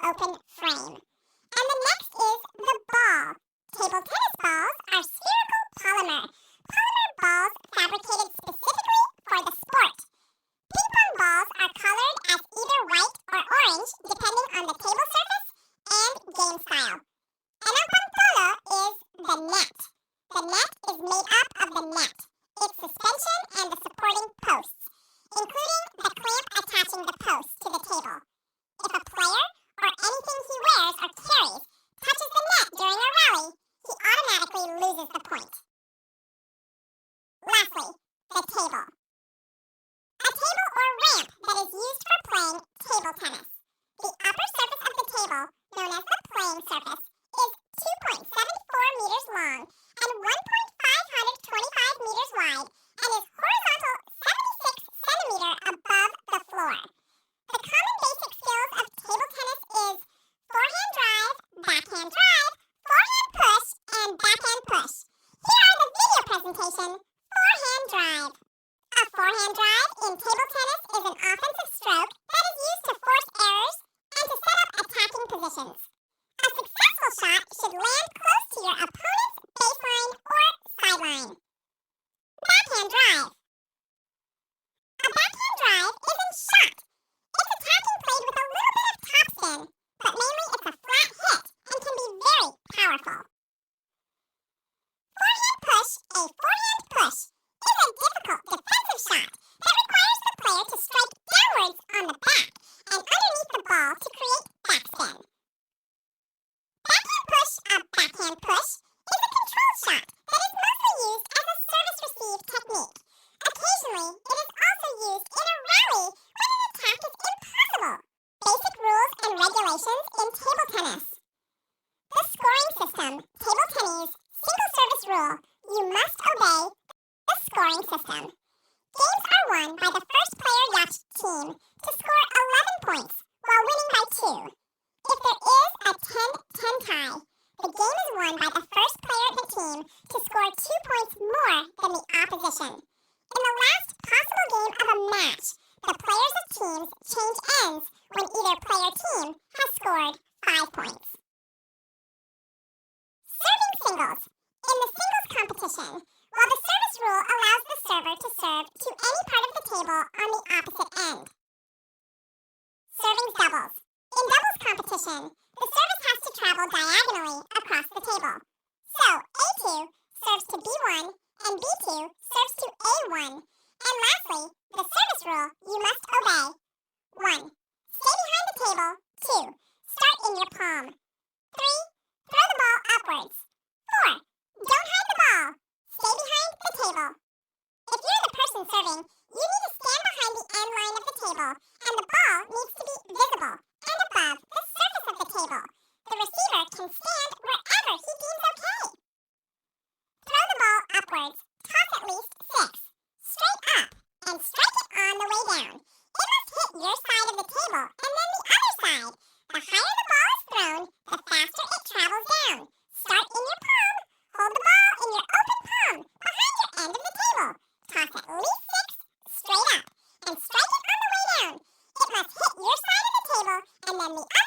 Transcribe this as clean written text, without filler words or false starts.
open frame. And the next is the ball. Table tennis balls are spherical polymer balls fabricated specifically for the sport. Ping-pong balls are colored as either white or orange depending on the table surface and game style. And our polo is the net. The net is made up of the net, its suspension and the supporting posts, including the clamp attaching the posts to the table. If a player or anything he wears or carries touches the net during a rally, he automatically loses the point. Lastly, the table. A table or ramp that is used for playing table tennis. The upper surface of the table, known as the playing surface, is 2.74 meters long and 1.525 meters wide and is horizontal 76 centimeters above the floor. The common basic skills of table tennis is forehand drive, forehand push, and backhand push. Here are the video presentation, forehand drive. A forehand drive in table tennis is an offensive stroke that is used to force errors and to set up attacking positions. A successful shot should land close to your opponent's baseline or sideline. Backhand drive. A backhand drive isn't shot. It's attacking played with a little bit of topspin, but mainly it's a flat hit and can be very powerful. Forehand push, a forehand push, is a difficult defensive shot that requires the player to strike downwards on the back and underneath the ball to create backspin. Backhand push is a controlled shot that is mostly used as a service-receive technique. Occasionally, it is also used in a rally when an attack is impossible. Basic rules and regulations in table tennis. The scoring system, table tennis, single service rule. You must obey the scoring system. Games are won by the first player yacht team to score 11 points while winning by 2. If there is a 10-10 tie, the game is won by the first player of the team to score 2 points more than the opposition. In the last possible game of a match, the players of teams change ends when either player team has scored 5 points. Serving singles. In the singles competition, while the service rule allows the server to serve to any part of the table on the opposite end. Serving doubles. In doubles competition, the service has to travel diagonally across the table. So, A2 serves to B1 and B2 serves to A1. And lastly, the service rule you must obey. 1. Stay behind the table. 2. Start in your palm. 3. Throw the ball upwards. 4. Don't hide the ball. Stay behind the table. If you're the person serving, you need to stand behind the end line of the table, and the ball needs to be visible and above the surface of the table. The receiver can stand wherever he deems okay. Throw the ball upwards. Toss at least 6. Straight up, and strike it on the way down. It must hit your side of the table, and then the other side. The higher the ball is thrown, the faster it travels down. Start in your palm. Hold the ball in your open palm behind your end of the table. Toss at least 6 straight up and strike it on the way down. It must hit your side of the table and then the other